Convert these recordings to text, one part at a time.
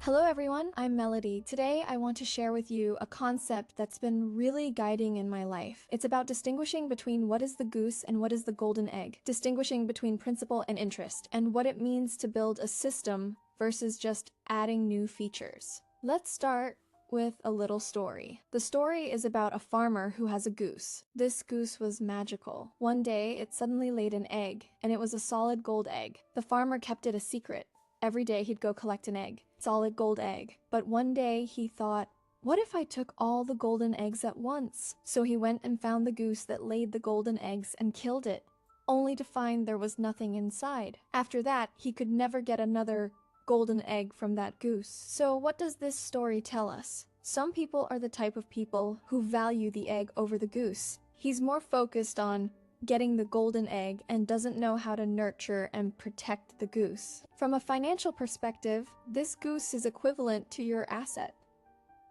Hello everyone, I'm Melody. Today I want to share with you a concept that's been really guiding in my life. It's about distinguishing between what is the goose and what is the golden egg, distinguishing between principle and interest, and what it means to build a system versus just adding new features. Let's start with a little story. The story is about a farmer who has a goose. This goose was magical. One day, it suddenly laid an egg, and it was a solid gold egg. The farmer kept it a secret. Every day he'd go collect an egg, solid gold egg. But one day he thought, what if I took all the golden eggs at once? So he went and found the goose that laid the golden eggs and killed it, only to find there was nothing inside. After that, he could never get another golden egg from that goose. So what does this story tell us? Some people are the type of people who value the egg over the goose. He's more focused on getting the golden egg and doesn't know how to nurture and protect the goose. From a financial perspective, this goose is equivalent to your asset.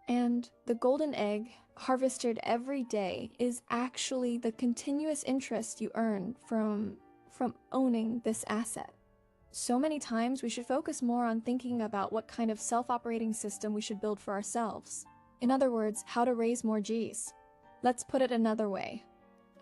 And the golden egg, harvested every day, is actually the continuous interest you earn from owning this asset. So many times we should focus more on thinking about what kind of self-operating system we should build for ourselves. In other words, how to raise more G's. Let's put it another way.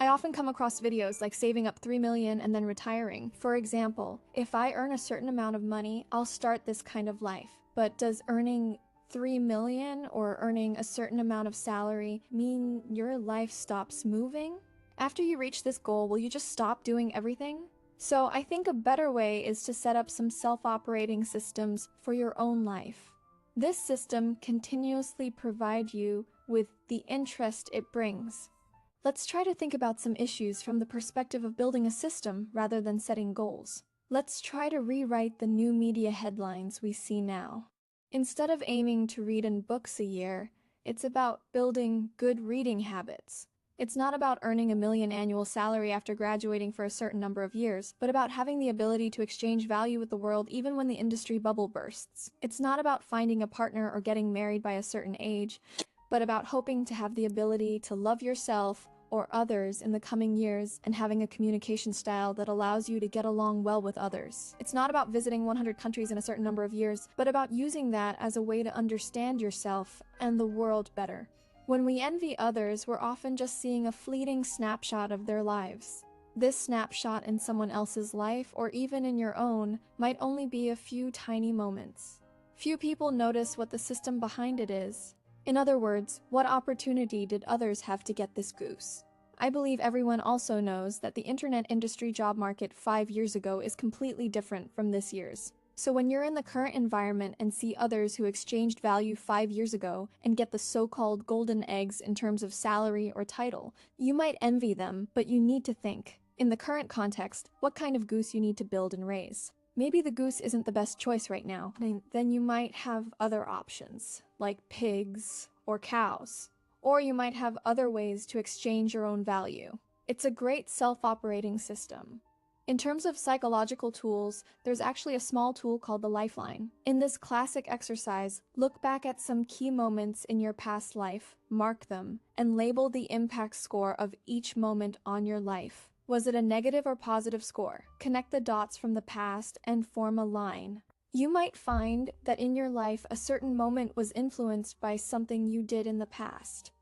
I often come across videos like saving up 3 million and then retiring. For example, if I earn a certain amount of money, I'll start this kind of life. But does earning 3 million or earning a certain amount of salary mean your life stops moving? After you reach this goal, will you just stop doing everything? So I think a better way is to set up some self-operating systems for your own life. This system continuously provides you with the interest it brings. Let's try to think about some issues from the perspective of building a system rather than setting goals. Let's try to rewrite the new media headlines we see now. Instead of aiming to read in books a year, it's about building good reading habits. It's not about earning $1 million annual salary after graduating for a certain number of years, but about having the ability to exchange value with the world even when the industry bubble bursts. It's not about finding a partner or getting married by a certain age, but about hoping to have the ability to love yourself or others in the coming years and having a communication style that allows you to get along well with others. It's not about visiting 100 countries in a certain number of years, but about using that as a way to understand yourself and the world better. When we envy others, we're often just seeing a fleeting snapshot of their lives. This snapshot in someone else's life, or even in your own, might only be a few tiny moments. Few people notice what the system behind it is. In other words, what opportunity did others have to get this goose? I believe everyone also knows that the internet industry job market 5 years ago is completely different from this year's. So when you're in the current environment and see others who exchanged value 5 years ago and get the so-called golden eggs in terms of salary or title, you might envy them, but you need to think, in the current context, what kind of goose you need to build and raise. Maybe the goose isn't the best choice right now, then you might have other options, like pigs or cows. Or you might have other ways to exchange your own value. It's a great self-operating system. In terms of psychological tools, there's actually a small tool called the lifeline. In this classic exercise, look back at some key moments in your past life, mark them, and label the impact score of each moment on your life. Was it a negative or positive score? Connect the dots from the past and form a line. You might find that in your life, a certain moment was influenced by something you did in the past.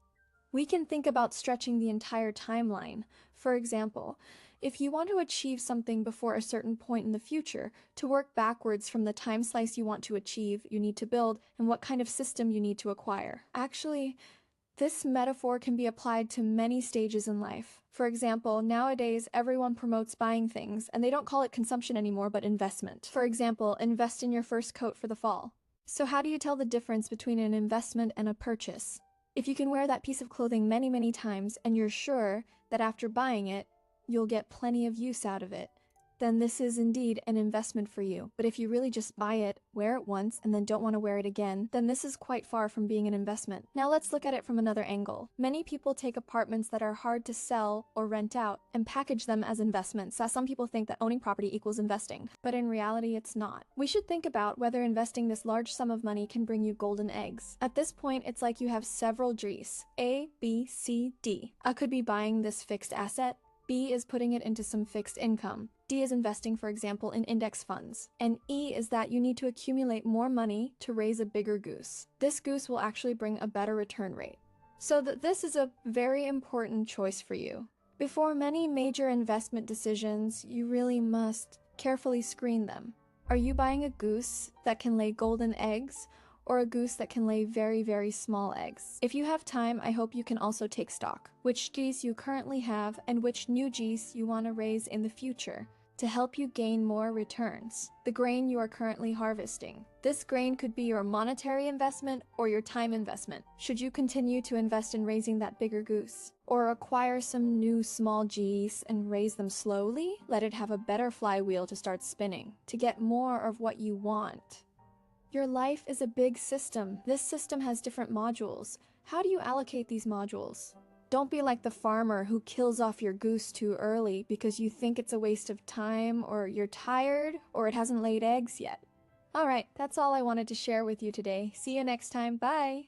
We can think about stretching the entire timeline. For example, if you want to achieve something before a certain point in the future, to work backwards from the time slice you want to achieve, you need to build, and what kind of system you need to acquire. Actually, this metaphor can be applied to many stages in life. For example, nowadays everyone promotes buying things, and they don't call it consumption anymore, but investment. For example, invest in your first coat for the fall. So how do you tell the difference between an investment and a purchase? If you can wear that piece of clothing many, many times, and you're sure that after buying it, you'll get plenty of use out of it, then this is indeed an investment for you. But if you really just buy it, wear it once, and then don't want to wear it again, then this is quite far from being an investment. Now let's look at it from another angle. Many people take apartments that are hard to sell or rent out and package them as investments. So some people think that owning property equals investing, but in reality it's not. We should think about whether investing this large sum of money can bring you golden eggs. At this point, it's like you have several G's. A, B, C, D. A could be buying this fixed asset. B is putting it into some fixed income. D is investing, for example, in index funds. And E is that you need to accumulate more money to raise a bigger goose. This goose will actually bring a better return rate. So this is a very important choice for you. Before many major investment decisions, you really must carefully screen them. Are you buying a goose that can lay golden eggs, or a goose that can lay very, very small eggs? If you have time, I hope you can also take stock. Which geese you currently have and which new geese you want to raise in the future to help you gain more returns. The grain you are currently harvesting. This grain could be your monetary investment or your time investment. Should you continue to invest in raising that bigger goose? Or acquire some new small geese and raise them slowly? Let it have a better flywheel to start spinning, to get more of what you want. Your life is a big system. This system has different modules. How do you allocate these modules? Don't be like the farmer who kills off your goose too early because you think it's a waste of time, or you're tired, or it hasn't laid eggs yet. Alright, that's all I wanted to share with you today. See you next time. Bye!